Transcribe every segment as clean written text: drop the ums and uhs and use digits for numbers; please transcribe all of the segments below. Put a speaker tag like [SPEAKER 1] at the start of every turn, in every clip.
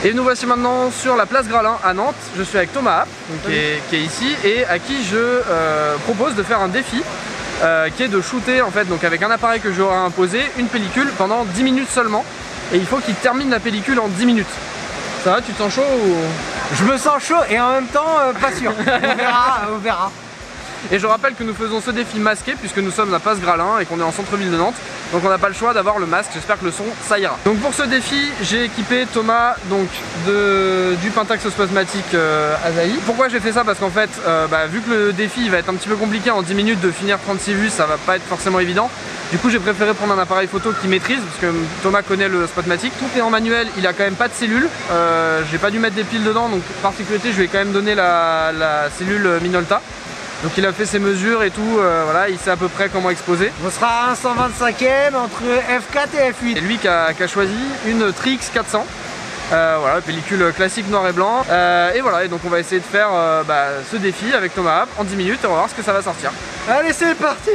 [SPEAKER 1] Et nous voici maintenant sur la place Gralin à Nantes. Je suis avec Thomas, donc, qui est ici, et à qui je propose de faire un défi qui est de shooter en fait, donc avec un appareil que j'aurai imposé, une pellicule pendant 10 minutes seulement. Et il faut qu'il termine la pellicule en 10 minutes. Ça va, tu te sens chaud ou...
[SPEAKER 2] Je me sens chaud et en même temps pas sûr. On verra.
[SPEAKER 1] Et je rappelle que nous faisons ce défi masqué puisque nous sommes à Place Gralin et qu'on est en centre-ville de Nantes. Donc on n'a pas le choix d'avoir le masque, j'espère que le son ça ira. Donc pour ce défi, j'ai équipé Thomas donc du Pentax Osmosmatic Asahi. Pourquoi j'ai fait ça? Parce qu'en fait, vu que le défi va être un petit peu compliqué en 10 minutes de finir 36 vues, ça va pas être forcément évident. Du coup j'ai préféré prendre un appareil photo qui maîtrise, parce que Thomas connaît le Spotmatic. Tout est en manuel, il a quand même pas de cellule. J'ai pas dû mettre des piles dedans, donc par sécurité je lui ai quand même donné la cellule Minolta. Donc il a fait ses mesures et tout, voilà, il sait à peu près comment exposer.
[SPEAKER 2] On sera à 125e entre F4 et F8.
[SPEAKER 1] Et lui qui a choisi une Trix 400. Voilà, pellicule classique noir et blanc. Et voilà, et donc on va essayer de faire ce défi avec Thomas en 10 minutes et on va voir ce que ça va sortir.
[SPEAKER 2] Allez, c'est parti.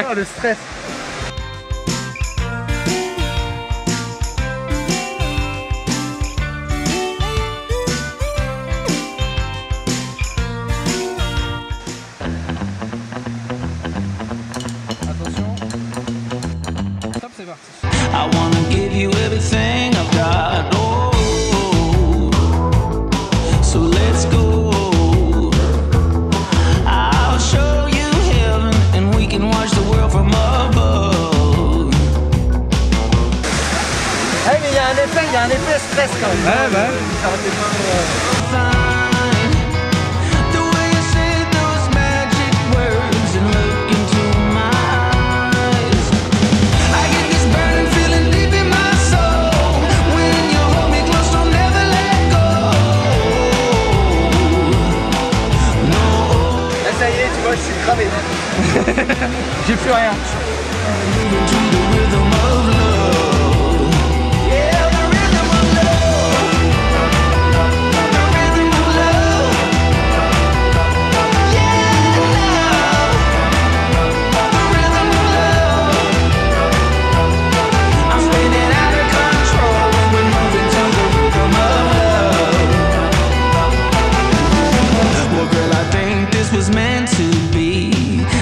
[SPEAKER 2] Oh, le stress.
[SPEAKER 3] I wanna give you everything I've got. Oh, so let's go. I'll show you heaven and we can watch the world from above.
[SPEAKER 2] Hey, mais il y a un effet stress quand même.
[SPEAKER 1] Ouais, bah.
[SPEAKER 2] Je suis cramé. J'ai plus rien.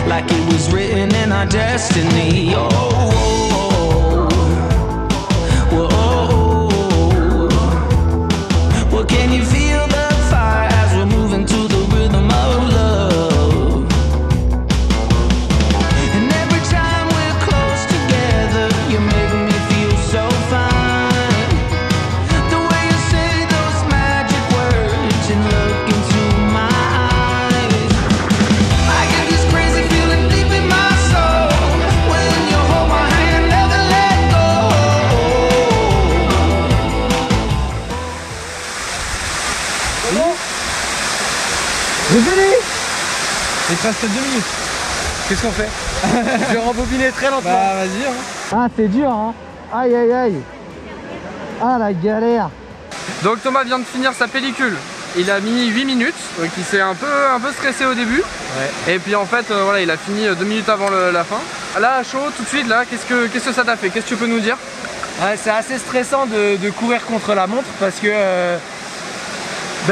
[SPEAKER 3] Like it was written in our destiny. Oh, oh, oh, oh, oh. Well, can you feel the fire as we're moving to the rhythm of love? And every time we're close together, you make me feel so fine. The way you say those magic words and look into my eyes, I get this crazy feeling deep in my soul when you hold my hand, never let go.
[SPEAKER 2] J'ai fini.
[SPEAKER 1] Il te reste 2 minutes. Qu'est-ce qu'on fait?
[SPEAKER 2] Je vais rembobiner très lentement.
[SPEAKER 1] Bah vas-y hein.
[SPEAKER 2] Ah, c'est dur hein. Aïe aïe aïe. Ah, la galère.
[SPEAKER 1] Donc Thomas vient de finir sa pellicule. Il a mis 8 minutes, donc il s'est un peu stressé au début. Ouais. Et puis en fait, voilà, il a fini 2 minutes avant la fin. Là, à chaud, tout de suite, là, qu'est-ce que ça t'a fait? Qu'est-ce que tu peux nous dire?
[SPEAKER 2] Ouais, c'est assez stressant de courir contre la montre parce que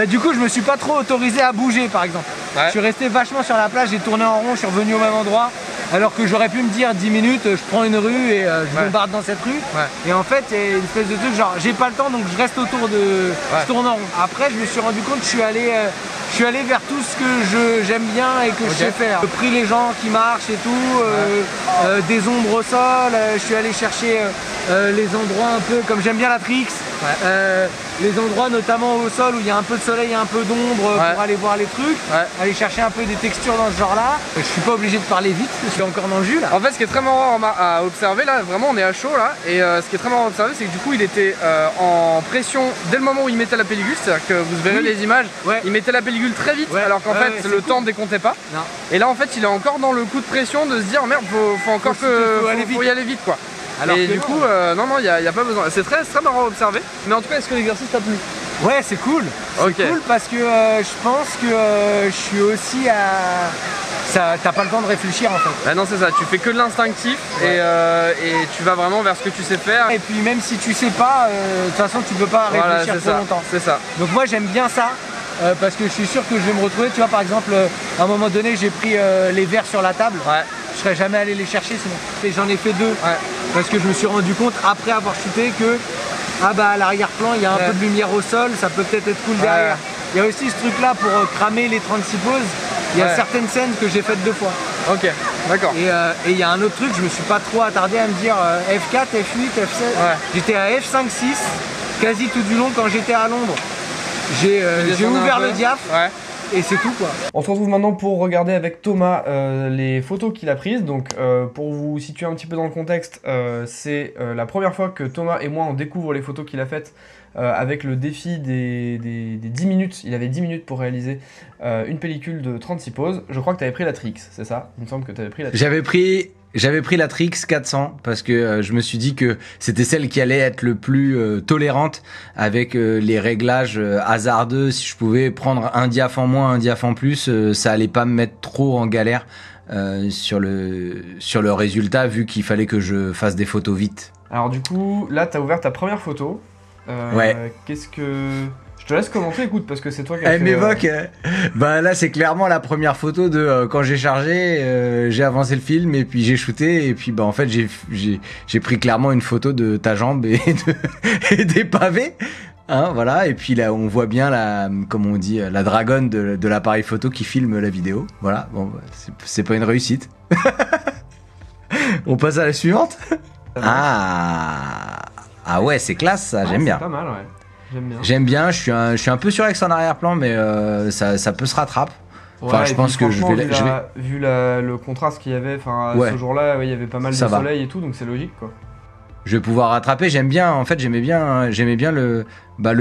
[SPEAKER 2] du coup je me suis pas trop autorisé à bouger par exemple. Ouais. Je suis resté vachement sur la plage, j'ai tourné en rond, je suis revenu au même endroit. Alors que j'aurais pu me dire 10 minutes, je prends une rue et je bombarde dans cette rue. Ouais. Et en fait, c'est une espèce de truc genre j'ai pas le temps donc je reste autour de... Je tourne en rond. Après, je me suis rendu compte que je suis allé vers tout ce que j'aime bien et que je sais faire. J'ai pris les gens qui marchent et tout, des ombres au sol, je suis allé chercher les endroits un peu comme j'aime bien la Trix. Les endroits notamment au sol où il y a un peu de soleil et un peu d'ombre pour aller voir les trucs, aller chercher un peu des textures dans ce genre là. Je suis pas obligé de parler vite, je suis encore dans le jus là.
[SPEAKER 1] En fait ce qui est très marrant à observer là, vraiment on est à chaud là, et ce qui est très marrant à observer c'est que du coup il était en pression dès le moment où il mettait la pellicule, c'est-à-dire que vous verrez les images, il mettait la pellicule très vite alors qu'en fait le temps décomptait pas. Non. Et là en fait il est encore dans le coup de pression de se dire merde faut encore faut y aller vite quoi. Alors et du coup, non, il n'y a pas besoin. C'est très marrant à observer. Mais en tout cas, est-ce que l'exercice t'a plu?
[SPEAKER 2] Ouais, c'est cool. C'est cool parce que je pense que je suis aussi à t'as pas le temps de réfléchir en fait.
[SPEAKER 1] Bah non, c'est ça, tu fais que de l'instinctif et tu vas vraiment vers ce que tu sais faire.
[SPEAKER 2] Et puis même si tu sais pas, de toute façon tu peux pas réfléchir trop longtemps.
[SPEAKER 1] C'est ça.
[SPEAKER 2] Donc moi j'aime bien ça. Parce que je suis sûr que je vais me retrouver, tu vois, par exemple, à un moment donné, j'ai pris les verres sur la table.
[SPEAKER 1] Ouais.
[SPEAKER 2] Je serais jamais allé les chercher sinon. Et j'en ai fait 2. Ouais. Parce que je me suis rendu compte, après avoir shooté, que à l'arrière-plan, il y a un peu de lumière au sol, ça peut peut-être être cool derrière. Il y a aussi ce truc-là pour cramer les 36 poses. Il y a certaines scènes que j'ai faites 2 fois.
[SPEAKER 1] Ok, d'accord.
[SPEAKER 2] Et il y a un autre truc, je me suis pas trop attardé à me dire F4, F8, F7. J'étais à F5, 6, quasi tout du long quand j'étais à Londres. J'ai ouvert le diaph et c'est tout quoi.
[SPEAKER 1] On se retrouve maintenant pour regarder avec Thomas les photos qu'il a prises. Donc pour vous situer un petit peu dans le contexte, c'est la première fois que Thomas et moi on découvre les photos qu'il a faites avec le défi des 10 minutes. Il avait 10 minutes pour réaliser une pellicule de 36 poses. Je crois que tu avais pris la Trix, c'est ça? Il me semble que tu avais pris la Trix.
[SPEAKER 4] J'avais pris la Trix 400 parce que je me suis dit que c'était celle qui allait être le plus tolérante avec les réglages hasardeux. Si je pouvais prendre un diaph en moins, un diaph en plus, ça allait pas me mettre trop en galère sur le résultat vu qu'il fallait que je fasse des photos vite.
[SPEAKER 1] Alors du coup, là tu as ouvert ta première photo. Qu'est-ce que... Je te laisse commenter, écoute, parce que c'est toi qui as fait...
[SPEAKER 4] Elle m'évoque... Bah là, c'est clairement la première photo de quand j'ai chargé, j'ai avancé le film et puis j'ai shooté et puis bah en fait j'ai pris clairement une photo de ta jambe et des pavés. Hein, voilà, et puis là on voit bien comme on dit, la dragonne de l'appareil photo qui filme la vidéo. Voilà, bon, c'est pas une réussite. On passe à la suivante. Ah ouais, c'est classe ça, j'aime bien.
[SPEAKER 1] C'est pas mal, ouais.
[SPEAKER 4] J'aime bien, je suis un peu surex en arrière-plan, mais ça peut se rattraper. Enfin, je pense que je vais...
[SPEAKER 1] Vu le contraste qu'il y avait, ce jour-là, il y avait pas mal de soleil et tout, donc c'est logique, quoi.
[SPEAKER 4] Je vais pouvoir rattraper, j'aime bien, en fait, j'aimais bien le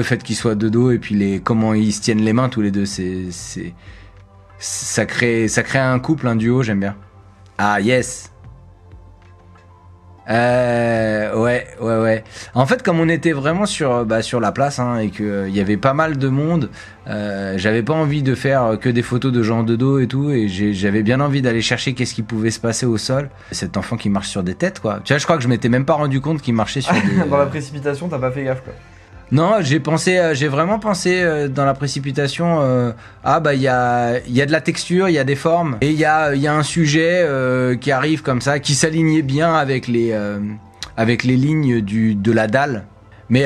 [SPEAKER 4] fait qu'ils soient de dos et puis comment ils se tiennent les mains tous les deux, ça crée un couple, un duo, j'aime bien. Ah, yes! Ouais. En fait, comme on était vraiment sur la place et qu'il y avait pas mal de monde, j'avais pas envie de faire que des photos de gens de dos et tout, et j'avais bien envie d'aller chercher qu'est-ce qui pouvait se passer au sol. Cet enfant qui marche sur des têtes, quoi. Tu vois, je crois que je m'étais même pas rendu compte qu'il marchait sur des...
[SPEAKER 1] Dans la précipitation, t'as pas fait gaffe, quoi.
[SPEAKER 4] Non, j'ai vraiment pensé dans la précipitation, il y a de la texture, il y a des formes, et il y a un sujet qui arrive comme ça, qui s'alignait bien avec les lignes de la dalle. Mais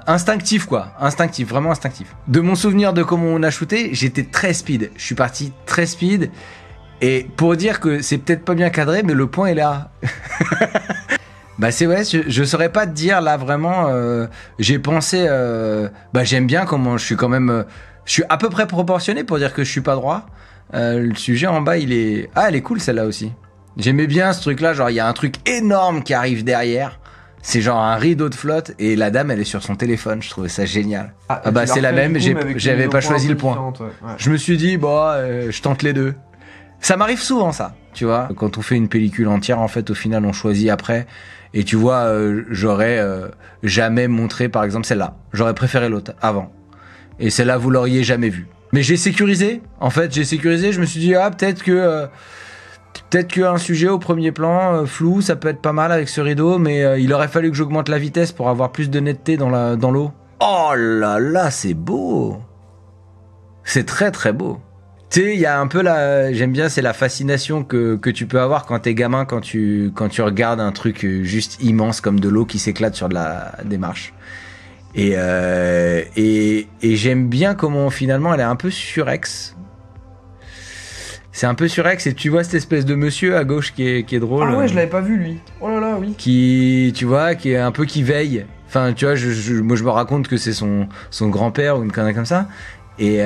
[SPEAKER 4] instinctif quoi, vraiment instinctif. De mon souvenir de comment on a shooté, j'étais très speed, je suis parti très speed, et pour dire que c'est peut-être pas bien cadré, mais le point est là. Bah c'est je saurais pas te dire là vraiment. J'ai pensé, j'aime bien comment je suis quand même. Je suis à peu près proportionné pour dire que je suis pas droit. Le sujet en bas, elle est cool celle-là aussi. J'aimais bien ce truc-là, genre il y a un truc énorme qui arrive derrière. C'est genre un rideau de flotte et la dame elle est sur son téléphone. Je trouvais ça génial. C'est la même. J'avais pas choisi le point. Ouais. Je me suis dit je tente les deux. Ça m'arrive souvent ça, tu vois. Quand on fait une pellicule entière, en fait, au final, on choisit après. Et tu vois, j'aurais jamais montré, par exemple, celle-là. J'aurais préféré l'autre avant. Et celle-là, vous l'auriez jamais vue. Mais j'ai sécurisé. En fait, je me suis dit, peut-être qu'un sujet au premier plan, flou, ça peut être pas mal avec ce rideau. Mais il aurait fallu que j'augmente la vitesse pour avoir plus de netteté dans l'eau. Oh là là, c'est beau. C'est très très beau. Tu sais, il y a un peu j'aime bien, c'est la fascination que tu peux avoir quand t'es gamin, quand tu regardes un truc juste immense comme de l'eau qui s'éclate sur des marches. Et j'aime bien comment finalement elle est un peu surex. C'est un peu surex et tu vois cette espèce de monsieur à gauche qui est drôle.
[SPEAKER 1] Ah ouais, je l'avais pas vu lui. Oh là là, oui.
[SPEAKER 4] Qui est un peu qui veille. Enfin, tu vois, moi je me raconte que c'est son grand-père ou une connerie comme ça. Et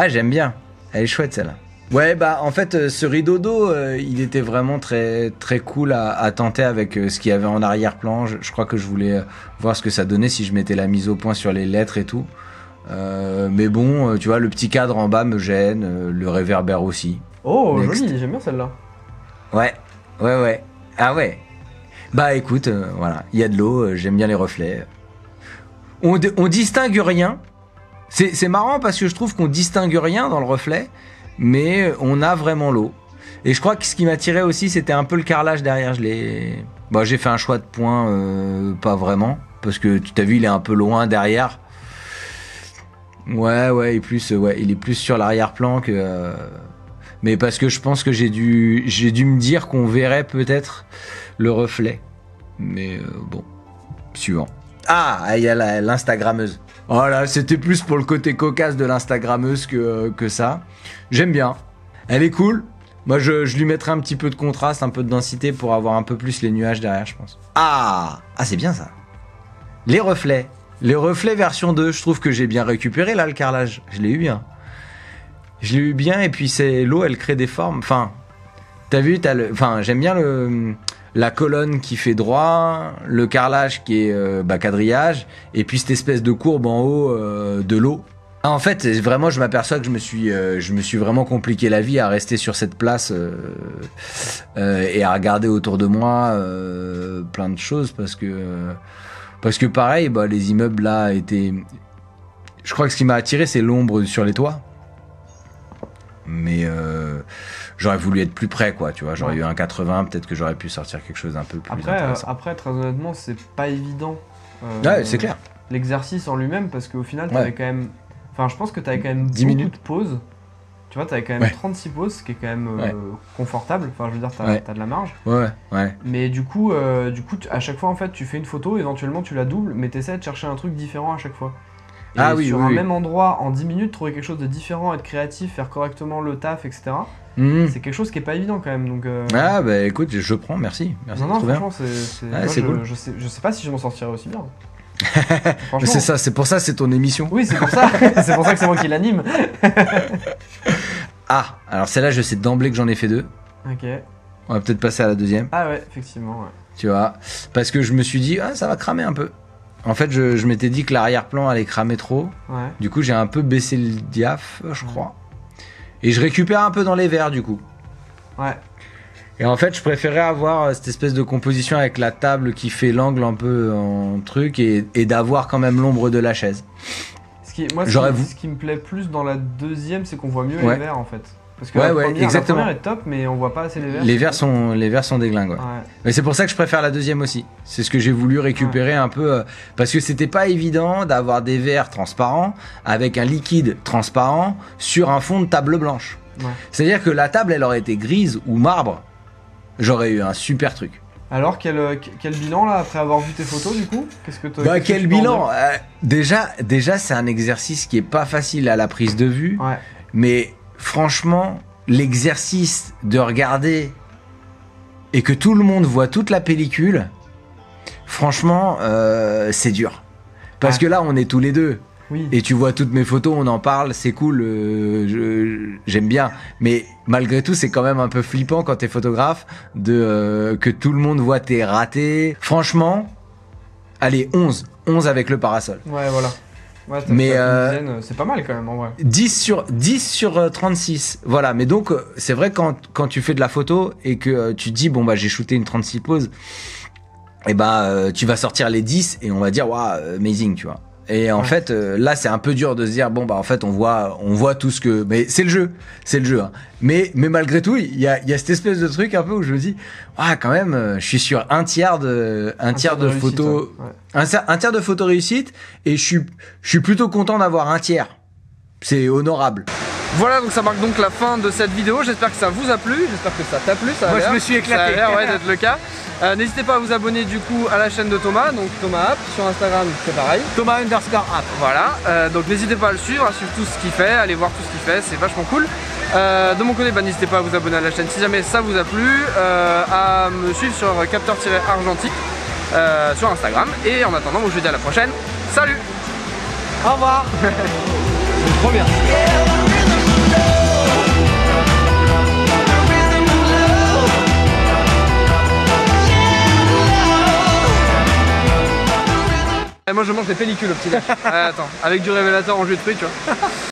[SPEAKER 4] j'aime bien. Elle est chouette celle-là. Ouais, en fait, ce rideau d'eau, il était vraiment très, très cool à tenter avec ce qu'il y avait en arrière-plan. Je crois que je voulais voir ce que ça donnait si je mettais la mise au point sur les lettres et tout. Mais bon, tu vois, le petit cadre en bas me gêne, le réverbère aussi.
[SPEAKER 1] Oh, joli, j'aime bien celle-là.
[SPEAKER 4] Ouais. Ah ouais. Écoute, voilà, il y a de l'eau, j'aime bien les reflets. On distingue rien. C'est marrant parce que je trouve qu'on distingue rien dans le reflet, mais on a vraiment l'eau. Et je crois que ce qui m'attirait aussi, c'était un peu le carrelage derrière. J'ai fait un choix de point, pas vraiment, parce que tu t'as vu, il est un peu loin derrière. Ouais, il est plus sur l'arrière-plan que. Mais parce que je pense que j'ai dû me dire qu'on verrait peut-être le reflet. Mais bon, suivant. Ah, il y a l'Instagrammeuse. Voilà, c'était plus pour le côté cocasse de l'Instagrammeuse que ça. J'aime bien. Elle est cool. Moi, je lui mettrais un petit peu de contraste, un peu de densité pour avoir un peu plus les nuages derrière, je pense. Ah, c'est bien ça. Les reflets. Les reflets version 2, je trouve que j'ai bien récupéré là le carrelage. Je l'ai eu bien. Et puis l'eau, elle crée des formes. Enfin, t'as vu, j'aime bien la colonne qui fait droit, le carrelage qui est quadrillage, et puis cette espèce de courbe en haut de l'eau. En fait, vraiment, je m'aperçois que je me suis vraiment compliqué la vie à rester sur cette place et à regarder autour de moi plein de choses parce que pareil, les immeubles là étaient. Je crois que ce qui m'a attiré, c'est l'ombre sur les toits. Mais j'aurais voulu être plus près, quoi, tu vois. J'aurais eu un 80, peut-être que j'aurais pu sortir quelque chose un peu plus intéressant.
[SPEAKER 1] Après, très honnêtement, c'est pas évident.
[SPEAKER 4] Ouais, c'est clair.
[SPEAKER 1] L'exercice en lui-même, parce qu'au final, t'avais quand même. Enfin, je pense que t'avais quand même
[SPEAKER 4] 10 minutes
[SPEAKER 1] de pauses. Tu vois, t'avais quand même 36 pauses, ce qui est quand même confortable. Enfin, je veux dire, t'as de la marge.
[SPEAKER 4] Ouais.
[SPEAKER 1] Mais du coup, à chaque fois, en fait, tu fais une photo, éventuellement, tu la doubles, mais t'essaies de chercher un truc différent à chaque fois. Et sur un même endroit, en 10 minutes, trouver quelque chose de différent, être créatif, faire correctement le taf, etc. C'est quelque chose qui est pas évident quand même. Donc,
[SPEAKER 4] Ah bah écoute, je prends, merci.
[SPEAKER 1] Non, franchement,
[SPEAKER 4] c'est cool.
[SPEAKER 1] Je sais pas si je m'en sortirai aussi bien.
[SPEAKER 4] C'est ça, c'est pour ça, c'est ton émission.
[SPEAKER 1] Oui, c'est pour ça. C'est pour ça que c'est moi qui l'anime.
[SPEAKER 4] Ah, alors celle-là, je sais d'emblée que j'en ai fait 2.
[SPEAKER 1] Ok.
[SPEAKER 4] On va peut-être passer à la deuxième.
[SPEAKER 1] Ah ouais, effectivement. Ouais.
[SPEAKER 4] Tu vois, parce que je me suis dit, ça va cramer un peu. En fait, je m'étais dit que l'arrière-plan allait cramer trop. Ouais. Du coup, j'ai un peu baissé le diaph, je crois. Et je récupère un peu dans les verres, du coup. Ouais. Et en fait, je préférais avoir cette espèce de composition avec la table qui fait l'angle un peu en truc et d'avoir quand même l'ombre de la chaise.
[SPEAKER 1] Ce qui me plaît plus dans la deuxième, c'est qu'on voit mieux les verres, en fait. Parce que la première est top, mais on voit pas assez les verres.
[SPEAKER 4] Les verres sont déglingues, ouais. Mais c'est pour ça que je préfère la deuxième aussi. C'est ce que j'ai voulu récupérer un peu, parce que c'était pas évident d'avoir des verres transparents avec un liquide transparent sur un fond de table blanche. Ouais. C'est-à-dire que la table, elle aurait été grise ou marbre, j'aurais eu un super truc.
[SPEAKER 1] Alors, quel bilan là après avoir vu tes photos du coup?
[SPEAKER 4] Quel bilan Déjà, c'est un exercice qui est pas facile à la prise de vue, mais franchement, l'exercice de regarder et que tout le monde voit toute la pellicule, franchement, c'est dur. Parce que là, on est tous les deux. Oui. Et tu vois toutes mes photos, on en parle, c'est cool, j'aime bien. Mais malgré tout, c'est quand même un peu flippant quand t'es photographe que tout le monde voit tes ratés. Franchement, allez, 11 avec le parasol.
[SPEAKER 1] Ouais, voilà. Ouais, mais c'est pas mal quand même en vrai.
[SPEAKER 4] 10 sur 36. Voilà, mais donc c'est vrai quand tu fais de la photo et que tu te dis j'ai shooté une 36 poses, et tu vas sortir les 10 et on va dire waouh, amazing, tu vois. Et en fait, là, c'est un peu dur de se dire en fait, on voit tout ce que. Mais c'est le jeu, hein. Mais malgré tout, il y a cette espèce de truc un peu où je me dis, quand même, je suis sur un tiers de photos, un tiers de photos réussites, et je suis plutôt content d'avoir un tiers. C'est honorable.
[SPEAKER 1] Voilà, donc ça marque donc la fin de cette vidéo. J'espère que ça vous a plu, j'espère que ça t'a plu.
[SPEAKER 2] Moi, je me suis éclaté.
[SPEAKER 1] Ça a l'air d'être le cas. N'hésitez pas à vous abonner du coup à la chaîne de Thomas, donc Thomas App, sur Instagram c'est pareil.
[SPEAKER 2] Thomas_App.
[SPEAKER 1] Voilà, donc n'hésitez pas à le suivre, à suivre tout ce qu'il fait, allez voir tout ce qu'il fait, c'est vachement cool. De mon côté, n'hésitez pas à vous abonner à la chaîne si jamais ça vous a plu, à me suivre sur capteur-argentique sur Instagram. Et en attendant, je vous dis à la prochaine. Salut.
[SPEAKER 2] Au revoir.
[SPEAKER 1] C'est trop bien. Et moi je mange des pellicules au petit déj. Attends, avec du révélateur en jus de fruits, tu vois.